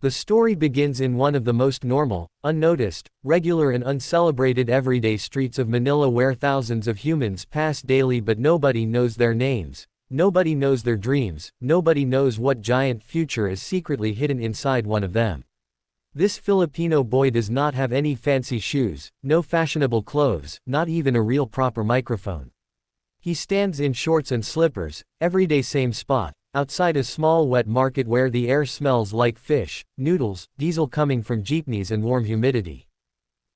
The story begins in one of the most normal, unnoticed, regular and uncelebrated everyday streets of Manila where thousands of humans pass daily but nobody knows their names, nobody knows their dreams, nobody knows what giant future is secretly hidden inside one of them. This Filipino boy does not have any fancy shoes, no fashionable clothes, not even a real proper microphone. He stands in shorts and slippers, everyday same spot, outside a small wet market where the air smells like fish, noodles, diesel coming from jeepneys and warm humidity.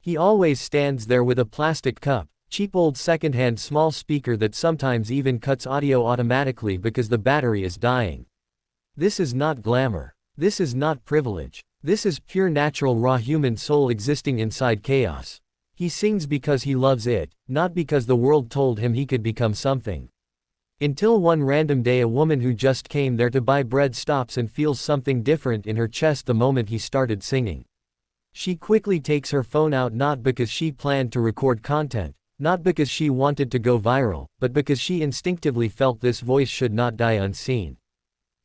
He always stands there with a plastic cup, cheap old second-hand small speaker that sometimes even cuts audio automatically because the battery is dying. This is not glamour. This is not privilege. This is pure natural raw human soul existing inside chaos. He sings because he loves it, not because the world told him he could become something. Until one random day a woman who just came there to buy bread stops and feels something different in her chest the moment he started singing. She quickly takes her phone out not because she planned to record content, not because she wanted to go viral, but because she instinctively felt this voice should not die unseen.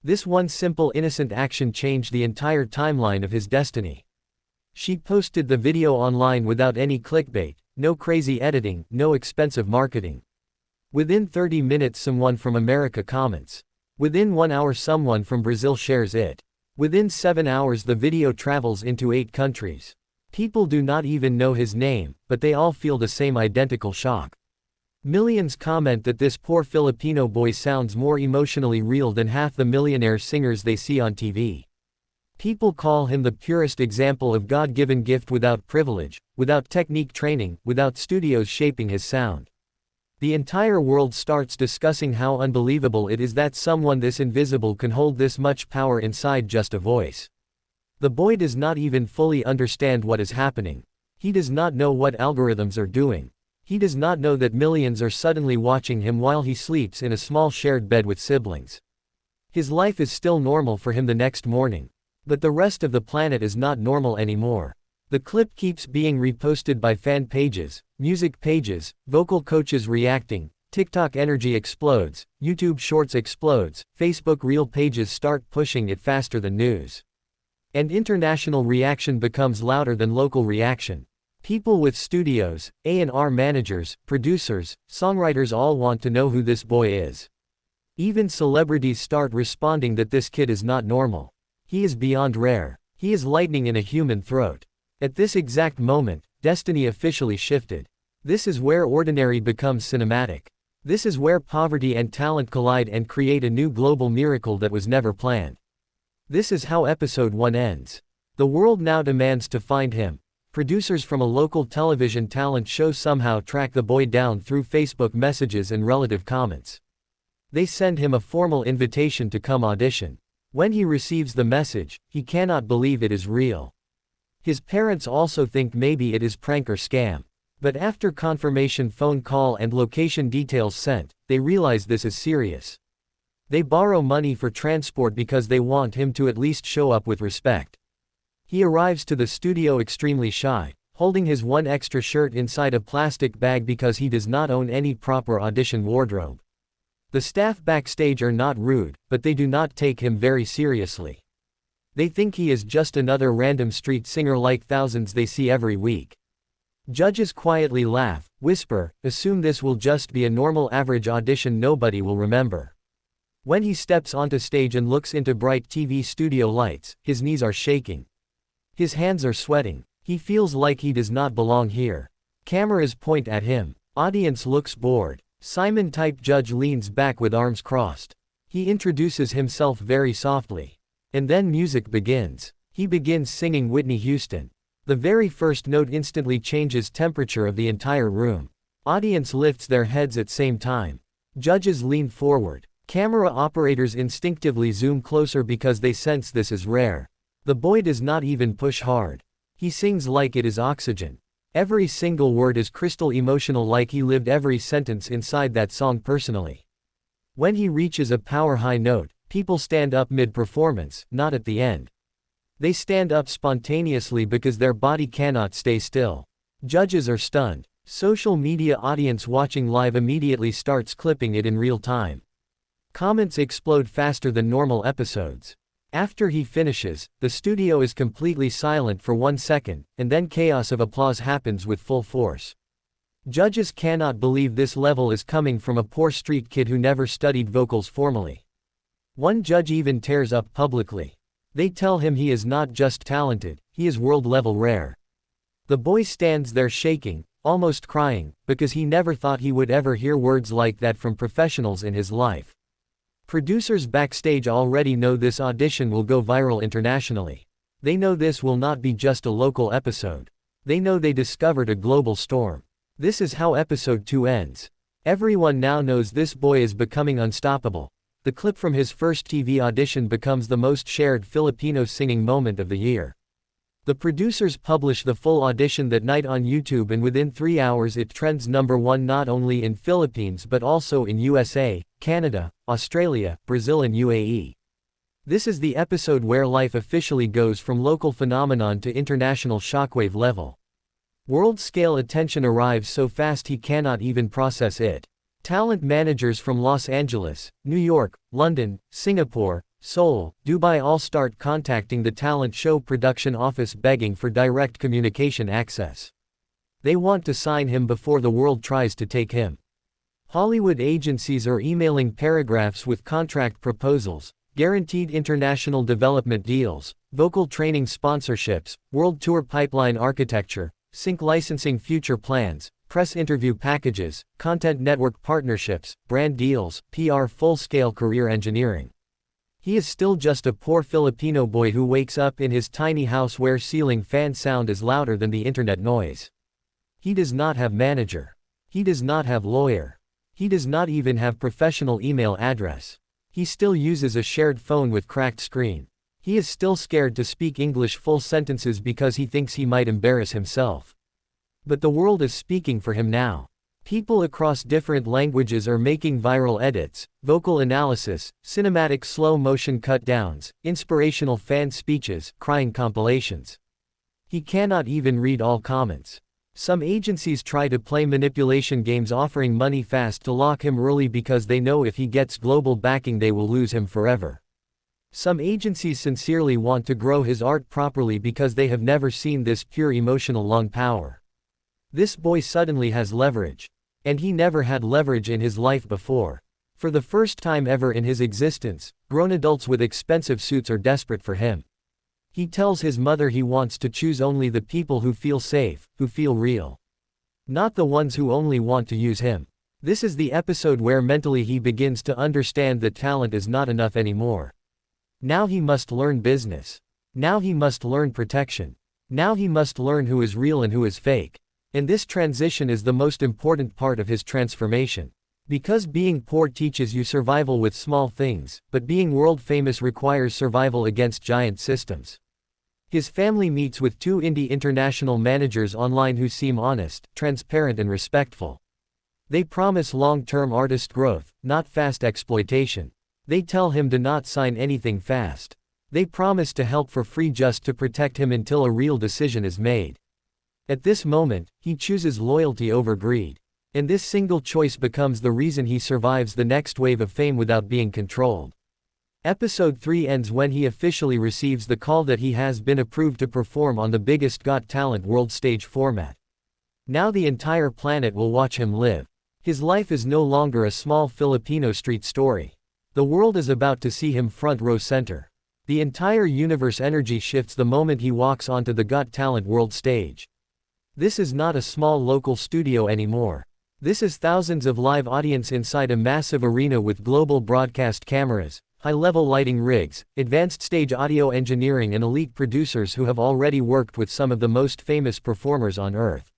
This one simple innocent action changed the entire timeline of his destiny. She posted the video online without any clickbait, no crazy editing, no expensive marketing. Within 30 minutes someone from America comments. Within 1 hour someone from Brazil shares it. Within 7 hours the video travels into 8 countries. People do not even know his name, but they all feel the same identical shock. Millions comment that this poor Filipino boy sounds more emotionally real than half the millionaire singers they see on TV. People call him the purest example of God-given gift without privilege, without technique training, without studios shaping his sound. The entire world starts discussing how unbelievable it is that someone this invisible can hold this much power inside just a voice. The boy does not even fully understand what is happening. He does not know what algorithms are doing. He does not know that millions are suddenly watching him while he sleeps in a small shared bed with siblings. His life is still normal for him the next morning. But the rest of the planet is not normal anymore. The clip keeps being reposted by fan pages, music pages, vocal coaches reacting, TikTok energy explodes, YouTube Shorts explodes, Facebook Reel pages start pushing it faster than news. And international reaction becomes louder than local reaction. People with studios, A&R managers, producers, songwriters all want to know who this boy is. Even celebrities start responding that this kid is not normal. He is beyond rare. He is lightning in a human throat. At this exact moment, destiny officially shifted. This is where ordinary becomes cinematic. This is where poverty and talent collide and create a new global miracle that was never planned. This is how episode 1 ends. The world now demands to find him. Producers from a local television talent show somehow track the boy down through Facebook messages and relative comments. They send him a formal invitation to come audition. When he receives the message, he cannot believe it is real. His parents also think maybe it is prank or scam. But after confirmation phone call and location details sent, they realize this is serious. They borrow money for transport because they want him to at least show up with respect. He arrives to the studio extremely shy, holding his one extra shirt inside a plastic bag because he does not own any proper audition wardrobe. The staff backstage are not rude, but they do not take him very seriously. They think he is just another random street singer like thousands they see every week. Judges quietly laugh, whisper, assume this will just be a normal average audition nobody will remember. When he steps onto stage and looks into bright TV studio lights, his knees are shaking. His hands are sweating. He feels like he does not belong here. Cameras point at him. Audience looks bored. Simon-type judge leans back with arms crossed. He introduces himself very softly. And then music begins. He begins singing Whitney Houston. The very first note instantly changes temperature of the entire room. Audience lifts their heads at same time. Judges lean forward. Camera operators instinctively zoom closer because they sense this is rare. The boy does not even push hard. He sings like it is oxygen. Every single word is crystal emotional, like he lived every sentence inside that song personally. When he reaches a power high note, people stand up mid-performance, not at the end. They stand up spontaneously because their body cannot stay still. Judges are stunned. Social media audience watching live immediately starts clipping it in real time. Comments explode faster than normal episodes. After he finishes, the studio is completely silent for 1 second, and then chaos of applause happens with full force. Judges cannot believe this level is coming from a poor street kid who never studied vocals formally. One judge even tears up publicly. They tell him he is not just talented, he is world-level rare. The boy stands there shaking, almost crying, because he never thought he would ever hear words like that from professionals in his life. Producers backstage already know this audition will go viral internationally. They know this will not be just a local episode. They know they discovered a global storm. This is how episode 2 ends. Everyone now knows this boy is becoming unstoppable. The clip from his first TV audition becomes the most shared Filipino singing moment of the year. The producers publish the full audition that night on YouTube, and within 3 hours it trends #1 not only in Philippines but also in USA, Canada, Australia, Brazil and UAE. This is the episode where life officially goes from local phenomenon to international shockwave level. World-scale attention arrives so fast he cannot even process it. Talent managers from Los Angeles, New York, London, Singapore, Seoul, Dubai all start contacting the talent show production office begging for direct communication access. They want to sign him before the world tries to take him. Hollywood agencies are emailing paragraphs with contract proposals, guaranteed international development deals, vocal training sponsorships, world tour pipeline architecture, sync licensing future plans, press interview packages, content network partnerships, brand deals, PR full-scale career engineering. He is still just a poor Filipino boy who wakes up in his tiny house where ceiling fan sound is louder than the internet noise. He does not have manager. He does not have lawyer. He does not even have professional email address. He still uses a shared phone with cracked screen. He is still scared to speak English full sentences because he thinks he might embarrass himself. But the world is speaking for him now. People across different languages are making viral edits, vocal analysis, cinematic slow-motion cut-downs, inspirational fan speeches, crying compilations. He cannot even read all comments. Some agencies try to play manipulation games offering money fast to lock him early because they know if he gets global backing they will lose him forever. Some agencies sincerely want to grow his art properly because they have never seen this pure emotional lung power. This boy suddenly has leverage. And he never had leverage in his life before. For the first time ever in his existence, grown adults with expensive suits are desperate for him. He tells his mother he wants to choose only the people who feel safe, who feel real. Not the ones who only want to use him. This is the episode where mentally he begins to understand that talent is not enough anymore. Now he must learn business. Now he must learn protection. Now he must learn who is real and who is fake. And this transition is the most important part of his transformation. Because being poor teaches you survival with small things, but being world famous requires survival against giant systems. His family meets with 2 indie international managers online who seem honest, transparent and respectful. They promise long-term artist growth, not fast exploitation. They tell him to not sign anything fast. They promise to help for free just to protect him until a real decision is made. At this moment, he chooses loyalty over greed. And this single choice becomes the reason he survives the next wave of fame without being controlled. Episode 3 ends when he officially receives the call that he has been approved to perform on the biggest Got Talent world stage format. Now the entire planet will watch him live. His life is no longer a small Filipino street story. The world is about to see him front row center. The entire universe energy shifts the moment he walks onto the Got Talent world stage. This is not a small local studio anymore. This is thousands of live audience inside a massive arena with global broadcast cameras, high-level lighting rigs, advanced stage audio engineering and elite producers who have already worked with some of the most famous performers on earth.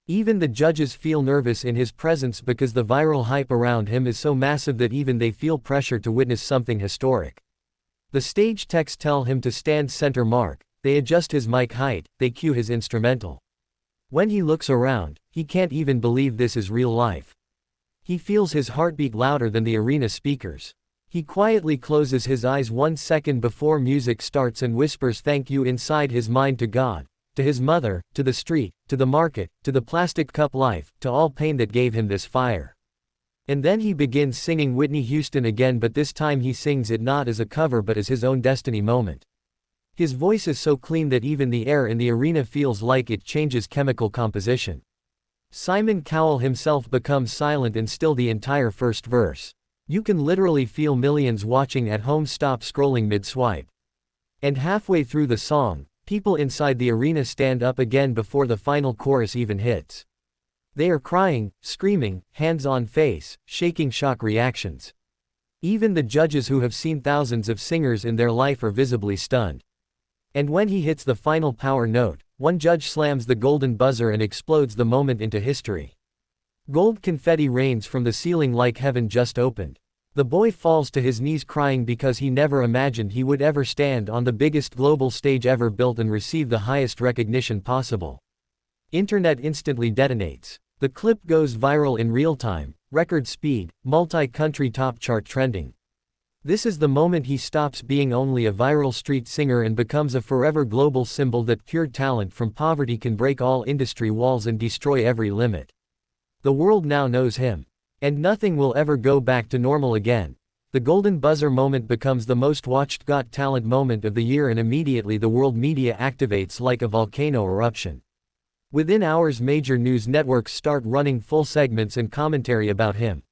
Even the judges feel nervous in his presence because the viral hype around him is so massive that even they feel pressure to witness something historic. The stage techs tell him to stand center mark, they adjust his mic height, they cue his instrumental. When he looks around, he can't even believe this is real life. He feels his heartbeat louder than the arena speakers. He quietly closes his eyes 1 second before music starts and whispers thank you inside his mind to God, to his mother, to the street, to the market, to the plastic cup life, to all pain that gave him this fire. And then he begins singing Whitney Houston again, but this time he sings it not as a cover but as his own destiny moment. His voice is so clean that even the air in the arena feels like it changes chemical composition. Simon Cowell himself becomes silent and still the entire first verse. You can literally feel millions watching at home stop scrolling mid-swipe. And halfway through the song, people inside the arena stand up again before the final chorus even hits. They are crying, screaming, hands on face, shaking shock reactions. Even the judges who have seen thousands of singers in their life are visibly stunned. And when he hits the final power note, one judge slams the golden buzzer and explodes the moment into history. Gold confetti rains from the ceiling like heaven just opened. The boy falls to his knees crying because he never imagined he would ever stand on the biggest global stage ever built and receive the highest recognition possible. Internet instantly detonates. The clip goes viral in real time, record speed, multi-country top chart trending. This is the moment he stops being only a viral street singer and becomes a forever global symbol that pure talent from poverty can break all industry walls and destroy every limit. The world now knows him. And nothing will ever go back to normal again. The golden buzzer moment becomes the most watched Got Talent moment of the year, and immediately the world media activates like a volcano eruption. Within hours, major news networks start running full segments and commentary about him.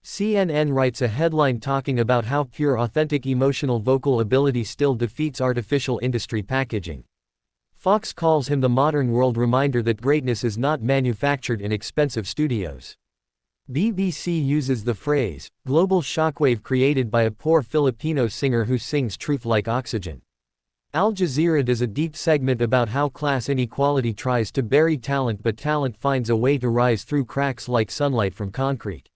CNN writes a headline talking about how pure authentic emotional vocal ability still defeats artificial industry packaging. Fox calls him the modern world reminder that greatness is not manufactured in expensive studios. BBC uses the phrase, global shockwave created by a poor Filipino singer who sings truth like oxygen. Al Jazeera does a deep segment about how class inequality tries to bury talent, but talent finds a way to rise through cracks like sunlight from concrete.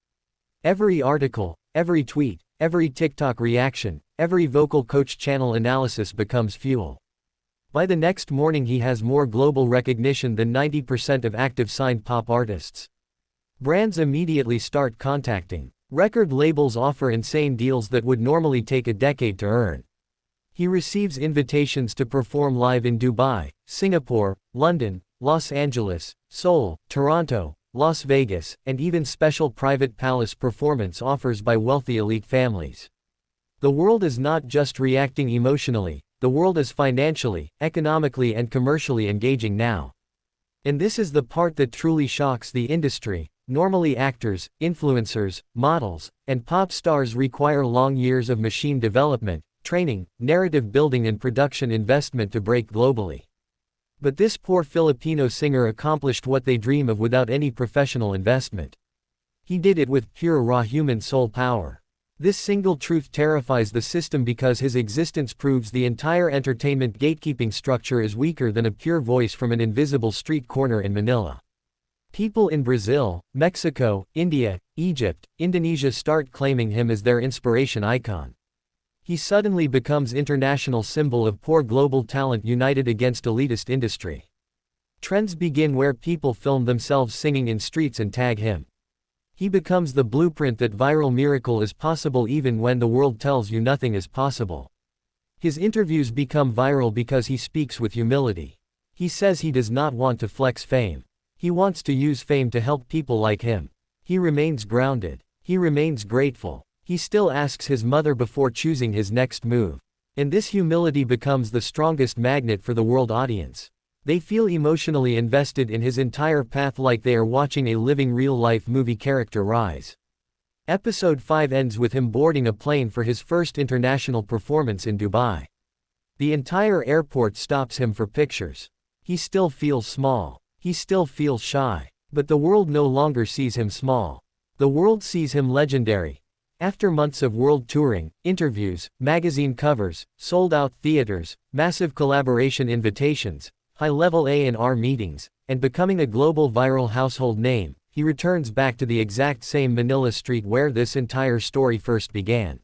Every article, every tweet, every TikTok reaction, every vocal coach channel analysis becomes fuel. By the next morning he has more global recognition than 90% of active signed pop artists. Brands immediately start contacting. Record labels offer insane deals that would normally take a decade to earn. He receives invitations to perform live in Dubai, Singapore, London, Los Angeles, Seoul, Toronto, Las Vegas, and even special private palace performance offers by wealthy elite families. The world is not just reacting emotionally, the world is financially, economically and commercially engaging now. And this is the part that truly shocks the industry. Normally actors, influencers, models, and pop stars require long years of machine development, training, narrative building and production investment to break globally. But this poor Filipino singer accomplished what they dream of without any professional investment. He did it with pure raw human soul power. This single truth terrifies the system because his existence proves the entire entertainment gatekeeping structure is weaker than a pure voice from an invisible street corner in Manila. People in Brazil, Mexico, India, Egypt, Indonesia start claiming him as their inspiration icon. He suddenly becomes international symbol of poor global talent united against elitist industry. Trends begin where people film themselves singing in streets and tag him. He becomes the blueprint that viral miracle is possible even when the world tells you nothing is possible. His interviews become viral because he speaks with humility. He says he does not want to flex fame. He wants to use fame to help people like him. He remains grounded. He remains grateful. He still asks his mother before choosing his next move. And this humility becomes the strongest magnet for the world audience. They feel emotionally invested in his entire path like they are watching a living real-life movie character rise. Episode 5 ends with him boarding a plane for his first international performance in Dubai. The entire airport stops him for pictures. He still feels small. He still feels shy. But the world no longer sees him small. The world sees him legendary. After months of world touring, interviews, magazine covers, sold-out theaters, massive collaboration invitations, high-level A&R meetings, and becoming a global viral household name, he returns back to the exact same Manila street where this entire story first began.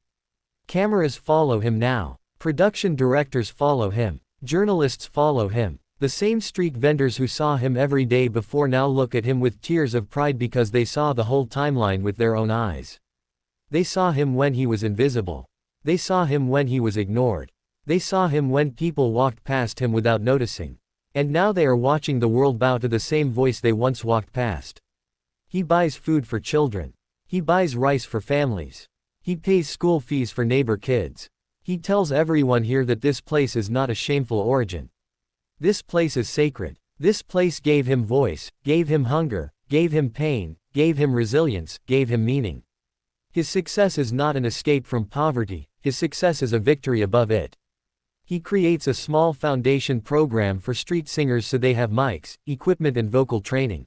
Cameras follow him now. Production directors follow him. Journalists follow him. The same street vendors who saw him every day before now look at him with tears of pride because they saw the whole timeline with their own eyes. They saw him when he was invisible. They saw him when he was ignored. They saw him when people walked past him without noticing. And now they are watching the world bow to the same voice they once walked past. He buys food for children. He buys rice for families. He pays school fees for neighbor kids. He tells everyone here that this place is not a shameful origin. This place is sacred. This place gave him voice, gave him hunger, gave him pain, gave him resilience, gave him meaning. His success is not an escape from poverty, his success is a victory above it. He creates a small foundation program for street singers so they have mics, equipment and vocal training.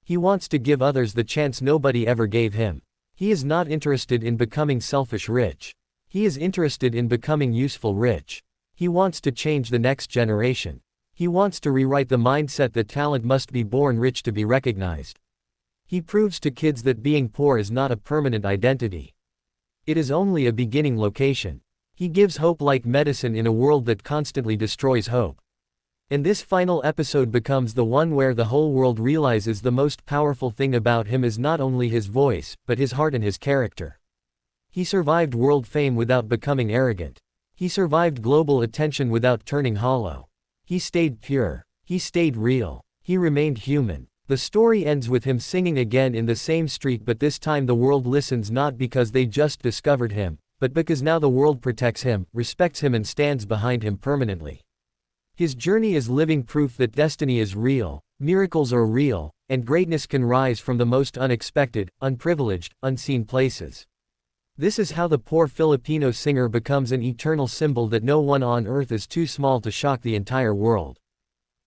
He wants to give others the chance nobody ever gave him. He is not interested in becoming selfish rich. He is interested in becoming useful rich. He wants to change the next generation. He wants to rewrite the mindset that talent must be born rich to be recognized. He proves to kids that being poor is not a permanent identity. It is only a beginning location. He gives hope like medicine in a world that constantly destroys hope. And this final episode becomes the one where the whole world realizes the most powerful thing about him is not only his voice, but his heart and his character. He survived world fame without becoming arrogant. He survived global attention without turning hollow. He stayed pure. He stayed real. He remained human. The story ends with him singing again in the same street, but this time the world listens not because they just discovered him, but because now the world protects him, respects him and stands behind him permanently. His journey is living proof that destiny is real, miracles are real, and greatness can rise from the most unexpected, unprivileged, unseen places. This is how the poor Filipino singer becomes an eternal symbol that no one on earth is too small to shock the entire world.